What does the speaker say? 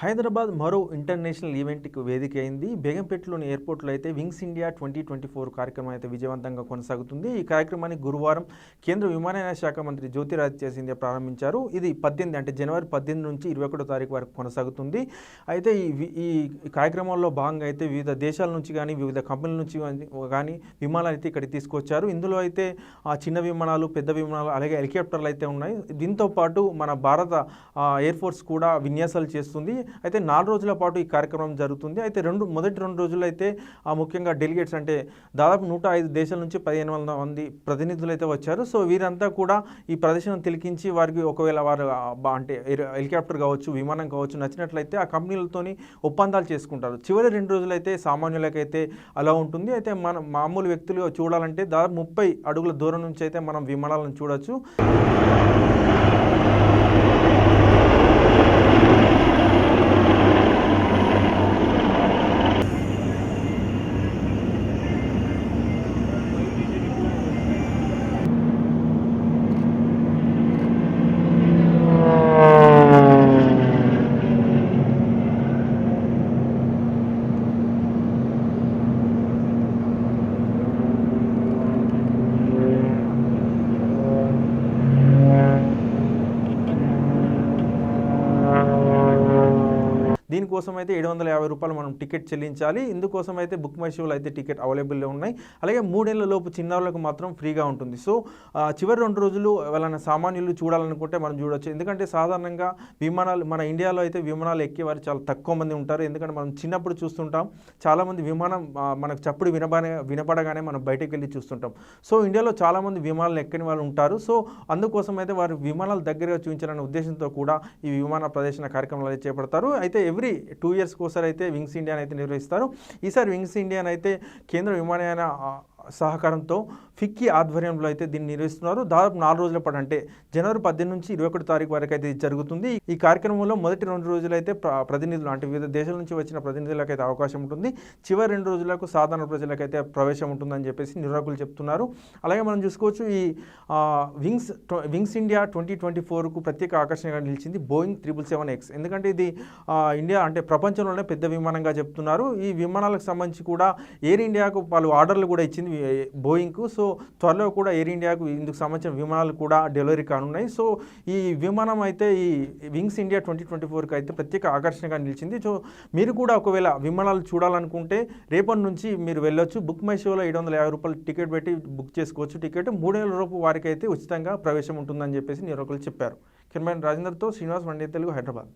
హైదరాబాద్ మరో ఇంటర్నేషనల్ ఈవెంట్‌కి వేదిక అయింది. బేగంపేటలోని ఎయిర్‌పోర్ట్‌లో అయితే వింగ్స్ ఇండియా 2024 కార్యక్రమం అయితే విజయవంతంగా కొనసాగుతుంది. ఈ కార్యక్రమాన్ని గురువారం కేంద్ర విమానయాన శాఖ మంత్రి జ్యోతిరాదిత్య సింధియా ప్రారంభించారు. ఇది 18 అంటే జనవరి 18 నుంచి 21 తారీఖు వరకు కొనసాగుతుంది. అయితే ఈ కార్యక్రమంలో భాగంగా అయితే వివిధ దేశాల నుంచి గానీ, వివిధ కంపెనీల నుంచి గానీ విమానాలు అయితే ఇక్కడికి తీసుకొచ్చారు. ఇందులో అయితే చిన్న విమానాలు, పెద్ద విమానాలు అలాగే హెలికాప్టర్లు అయితే ఉన్నాయి. దీంతో పాటు మన భారత ఎయిర్ ఫోర్స్ కూడా విన్యాసాలు చేస్తుంది. అయితే 4 రోజుల పాటు ఈ కార్యక్రమం జరుగుతుంది. అయితే మొదటి 2 రోజులు అయితే ముఖ్యంగా డెలిగేట్స్ అంటే దాదాపు 105 దేశాల నుంచి 1500 మంది ప్రతినిధులు అయితే వచ్చారు. సో వీరంతా కూడా ఈ ప్రదర్శన తిలకించి వారికి ఒకవేళ వారు అంటే హెలికాప్టర్ కావచ్చు, విమానం కావచ్చు నచ్చినట్లయితే ఆ కంపెనీలతోని ఒప్పందాలు చేసుకుంటారు. చివరి 2 రోజులైతే సామాన్యులకైతే అలా ఉంటుంది. అయితే మనం మామూలు వ్యక్తులు చూడాలంటే దాదాపు 30 అడుగుల దూరం నుంచి అయితే మనం విమానాలను చూడొచ్చు. దీనికోసం అయితే ₹750 మనం టికెట్ చెల్లించాలి. ఇందుకోసం అయితే బుక్ మై షోలో అయితే టికెట్ అవైలబుల్లో ఉన్నాయి. అలాగే 3 ఏళ్ల లోపు చిన్నారులకు మాత్రం ఫ్రీగా ఉంటుంది. సో చివరి 2 రోజులు ఎవరైనా సామాన్యులు చూడాలనుకుంటే మనం చూడొచ్చు. ఎందుకంటే సాధారణంగా విమానాలు మన ఇండియాలో అయితే విమానాలు ఎక్కేవారు చాలా తక్కువ మంది ఉంటారు. ఎందుకంటే మనం చిన్నప్పుడు చూస్తుంటాం చాలామంది విమానం మనకు చప్పుడు వినపడగానే మనం బయటకు వెళ్ళి చూస్తుంటాం. సో ఇండియాలో చాలామంది విమానాలు ఎక్కని వాళ్ళు ఉంటారు. సో అందుకోసం అయితే వారు విమానాలు దగ్గరగా చూపించాలనే ఉద్దేశంతో కూడా ఈ విమాన ప్రదర్శన కార్యక్రమాలు అయితే చేపడతారు. అయితే ఎవ్రీ 2 ఇయర్స్ కోసారి అయితే వింగ్స్ ఇండియా అయితే నిర్వహిస్తారు. ఈసారి వింగ్స్ ఇండియా అయితే కేంద్ర విమానయాన సహకారంతో ఫిక్కీ ఆధ్వర్యంలో అయితే దీన్ని నిర్వహిస్తున్నారు. దాదాపు 4 రోజుల పాటు అంటే జనవరి 18 నుంచి 21 తారీఖు వరకు అయితే జరుగుతుంది. ఈ కార్యక్రమంలో మొదటి 2 రోజులు అయితే ప్రతినిధులు అంటే వివిధ దేశాల నుంచి వచ్చిన ప్రతినిధులకు అయితే అవకాశం ఉంటుంది. చివరి 2 రోజులకు సాధారణ ప్రజలకైతే ప్రవేశం ఉంటుందని చెప్పేసి నిర్వాహకులు చెప్తున్నారు. అలాగే మనం చూసుకోవచ్చు ఈ వింగ్స్ ఇండియా 2024కు ప్రత్యేక ఆకర్షణగా నిలిచింది బోయింగ్ 777X. ఎందుకంటే ఇది ఇండియా అంటే ప్రపంచంలోనే పెద్ద విమానంగా చెప్తున్నారు. ఈ విమానాలకు సంబంధించి కూడా ఎయిర్ ఇండియాకు పలు ఆర్డర్లు కూడా ఇచ్చింది బోయింగ్కు. సో త్వరలో కూడా ఎయిర్ ఇండియాకు ఇందుకు సంబంధించిన విమానాలు కూడా డెలివరీ కానున్నాయి. సో ఈ విమానం అయితే ఈ వింగ్స్ ఇండియా 2024కి అయితే ప్రత్యేక ఆకర్షణగా నిలిచింది. సో మీరు కూడా ఒకవేళ విమానాలు చూడాలనుకుంటే రేపటి నుంచి మీరు వెళ్ళొచ్చు. బుక్ మై షోలో ₹750 టికెట్ పెట్టి బుక్ చేసుకోవచ్చు. టికెట్ 3 ఏళ్ల లోపు వారికి అయితే ఉచితంగా ప్రవేశం ఉంటుందని చెప్పేసి నిర్వాహకులు చెప్పారు. కెమెరామెన్ రాజేందర్తో శ్రీనివాస్, వన్ డే తెలుగు, హైదరాబాద్.